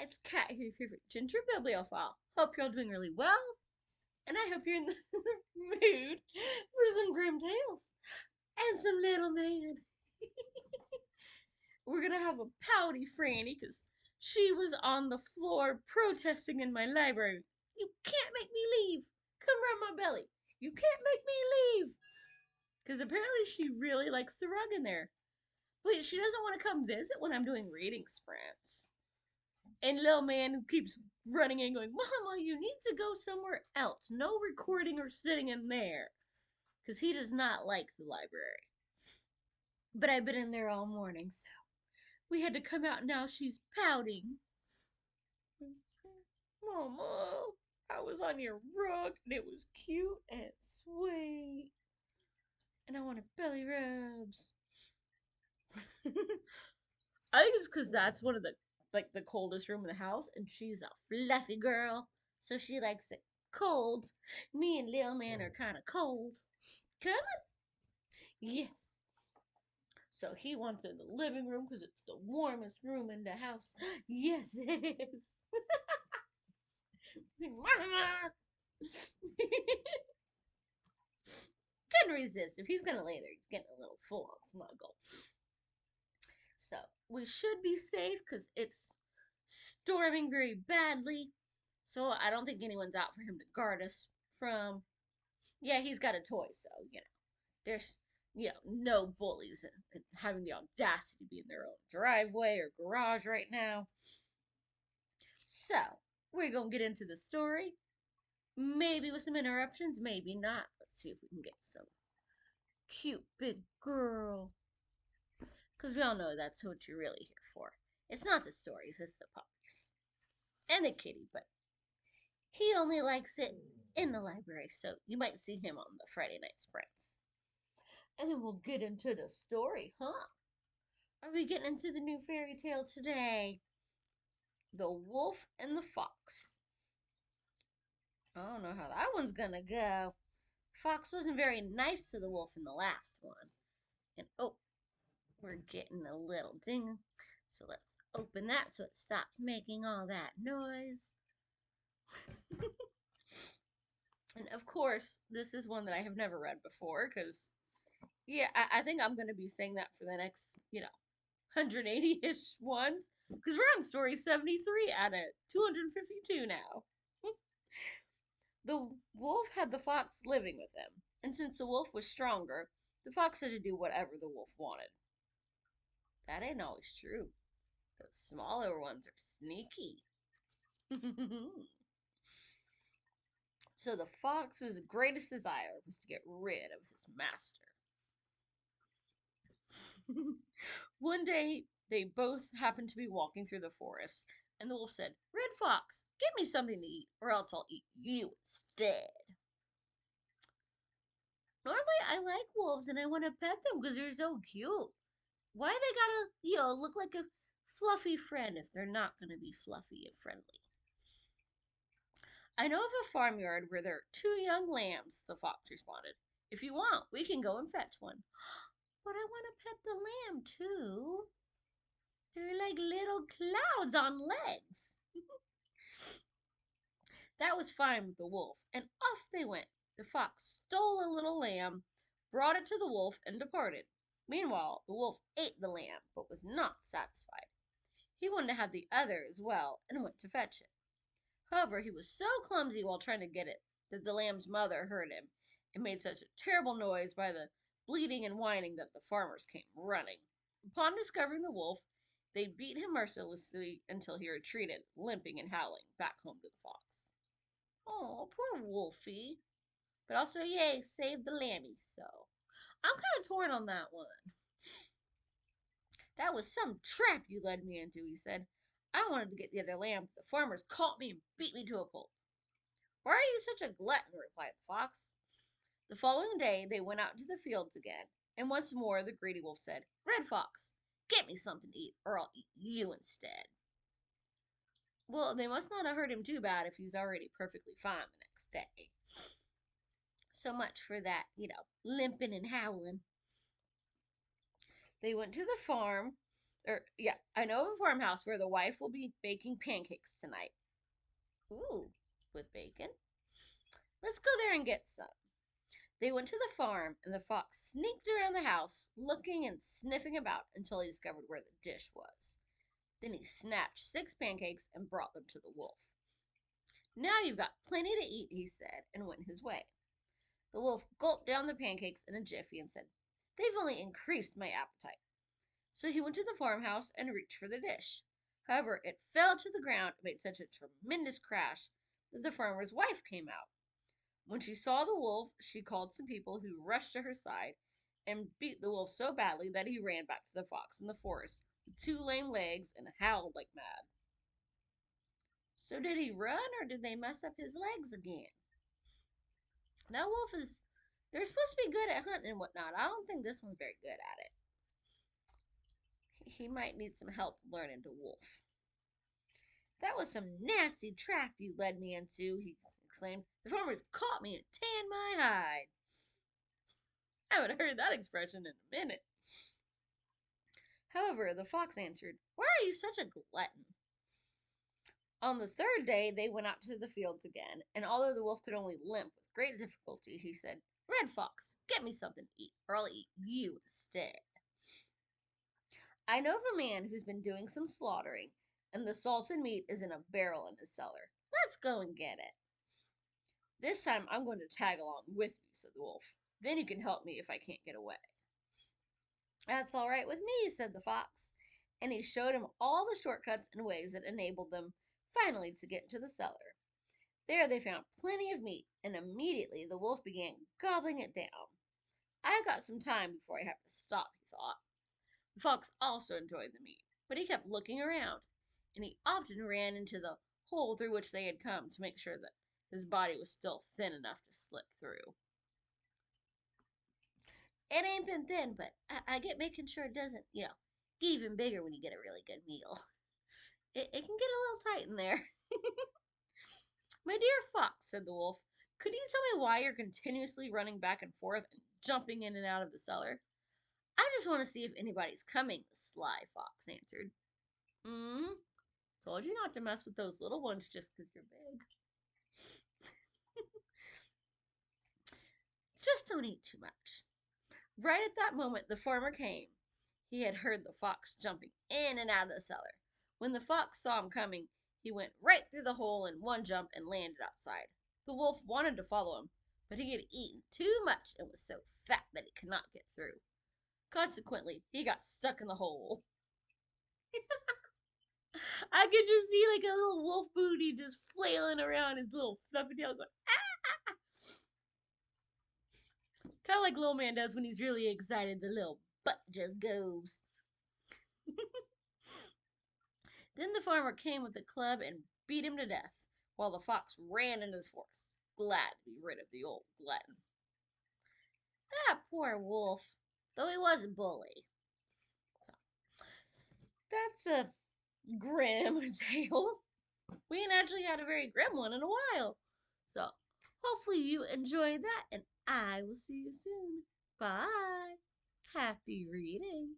It's Kat here, your favorite ginger bibliophile. Hope you're all doing really well, and I hope you're in the mood for some grim tales and some little man. We're gonna have a pouty Franny because she was on the floor protesting in my library. You can't make me leave. Come rub my belly. You can't make me leave. Because apparently she really likes the rug in there. But she doesn't want to come visit when I'm doing reading sprints. And little man who keeps running in going, Mama, you need to go somewhere else. No recording or sitting in there. Because he does not like the library. But I've been in there all morning, so we had to come out. Now she's pouting. Mama, I was on your rug and it was cute and sweet. And I wanted belly rubs. I think it's because that's one of the coldest room in the house, and she's a fluffy girl, so she likes it cold. Me and Lil Man are kind of cold. Come on. Yes. So he wants in the living room because it's the warmest room in the house. Yes, it is. Mama. Couldn't resist. If he's gonna lay there, he's getting a little full on snuggle. So we should be safe because it's storming very badly. So I don't think anyone's out for him to guard us from. Yeah, he's got a toy, so there's no bullies and having the audacity to be in their own driveway or garage right now. So we're gonna get into the story. Maybe with some interruptions, maybe not. Let's see if we can get some cute big girl. Because we all know that's what you're really here for. It's not the stories, it's the puppies. And the kitty, but he only likes it in the library, so you might see him on the Friday night sprints. And then we'll get into the story, huh? Are we getting into the new fairy tale today? The Wolf and the Fox. I don't know how that one's gonna go. Fox wasn't very nice to the wolf in the last one. And oh, we're getting a little ding. So let's open that so it stops making all that noise. And of course, this is one that I have never read before because, yeah, I think I'm going to be saying that for the next, 180 ish ones because we're on story 73 at it, 252 now. The wolf had the fox living with him, and since the wolf was stronger, the fox had to do whatever the wolf wanted. That ain't always true. The smaller ones are sneaky. So the fox's greatest desire was to get rid of his master. One day, they both happened to be walking through the forest, and the wolf said, Red Fox, get me something to eat, or else I'll eat you instead. Normally, I like wolves and I want to pet them because they're so cute. Why they gotta, look like a fluffy friend if they're not gonna be fluffy and friendly? I know of a farmyard where there are two young lambs, the fox responded. If you want, we can go and fetch one. But I want to pet the lamb too. They're like little clouds on legs. That was fine with the wolf, and off they went. The fox stole a little lamb, brought it to the wolf, and departed. Meanwhile, the wolf ate the lamb, but was not satisfied. He wanted to have the other as well, and went to fetch it. However, he was so clumsy while trying to get it that the lamb's mother heard him and made such a terrible noise by the bleating and whining that the farmers came running. Upon discovering the wolf, they beat him mercilessly until he retreated, limping and howling, back home to the fox. Oh, poor Wolfie. But also, yay, saved the lammy, so. I'm kind of torn on that one. That was some trap you led me into, he said. I wanted to get the other lamb, but the farmers caught me and beat me to a pulp. Why are you such a glutton? Replied the fox. The following day they went out into the fields again, and once more the greedy wolf said, Red Fox, get me something to eat, or I'll eat you instead. Well, they must not have hurt him too bad if he's already perfectly fine the next day. So much for that, limping and howling. They went to the farm, I know of a farmhouse where the wife will be baking pancakes tonight. Ooh, with bacon. Let's go there and get some. They went to the farm, and the fox sneaked around the house, looking and sniffing about until he discovered where the dish was. Then he snatched 6 pancakes and brought them to the wolf. Now you've got plenty to eat, he said, and went his way. The wolf gulped down the pancakes in a jiffy and said, They've only increased my appetite. So he went to the farmhouse and reached for the dish. However, it fell to the ground and made such a tremendous crash that the farmer's wife came out. When she saw the wolf, she called some people who rushed to her side and beat the wolf so badly that he ran back to the fox in the forest with 2 lame legs and howled like mad. So did he run or did they mess up his legs again? That wolf is. They're supposed to be good at hunting and whatnot. I don't think this one's very good at it. He might need some help learning to wolf. That was some nasty trap you led me into, he exclaimed. The farmers caught me and tanned my hide. I haven't heard that expression in a minute. However, the fox answered, Why are you such a glutton? On the 3rd day, they went out to the fields again, and although the wolf could only limp with great difficulty, he said, Red Fox, get me something to eat, or I'll eat you instead. I know of a man who's been doing some slaughtering, and the salted meat is in a barrel in his cellar. Let's go and get it. This time I'm going to tag along with you, said the wolf. Then you can help me if I can't get away. That's all right with me, said the fox, and he showed him all the shortcuts and ways that enabled them finally to get into the cellar. There they found plenty of meat, and immediately the wolf began gobbling it down. I've got some time before I have to stop, he thought. The fox also enjoyed the meat, but he kept looking around, and he often ran into the hole through which they had come to make sure that his body was still thin enough to slip through. It ain't been thin, but I get making sure it doesn't, get even bigger when you get a really good meal. It can get a little tight in there. My dear fox, said the wolf, could you tell me why you're continuously running back and forth and jumping in and out of the cellar? I just want to see if anybody's coming, the sly fox answered. Hmm? Told you not to mess with those little ones just 'cause you're big. Just don't eat too much. Right at that moment, the farmer came. He had heard the fox jumping in and out of the cellar. When the fox saw him coming, he went right through the hole in one jump and landed outside. The wolf wanted to follow him, but he had eaten too much and was so fat that he could not get through. Consequently, he got stuck in the hole. I could just see like a little wolf booty just flailing around his little fluffy tail going, ah! Kind of like little man does when he's really excited. The little butt just goes. Then the farmer came with a club and beat him to death, while the fox ran into the forest, glad to be rid of the old glutton. Ah, poor wolf, though he was a bully. So, that's a grim tale. We ain't actually had a very grim one in a while. So, hopefully you enjoyed that, and I will see you soon. Bye. Happy reading.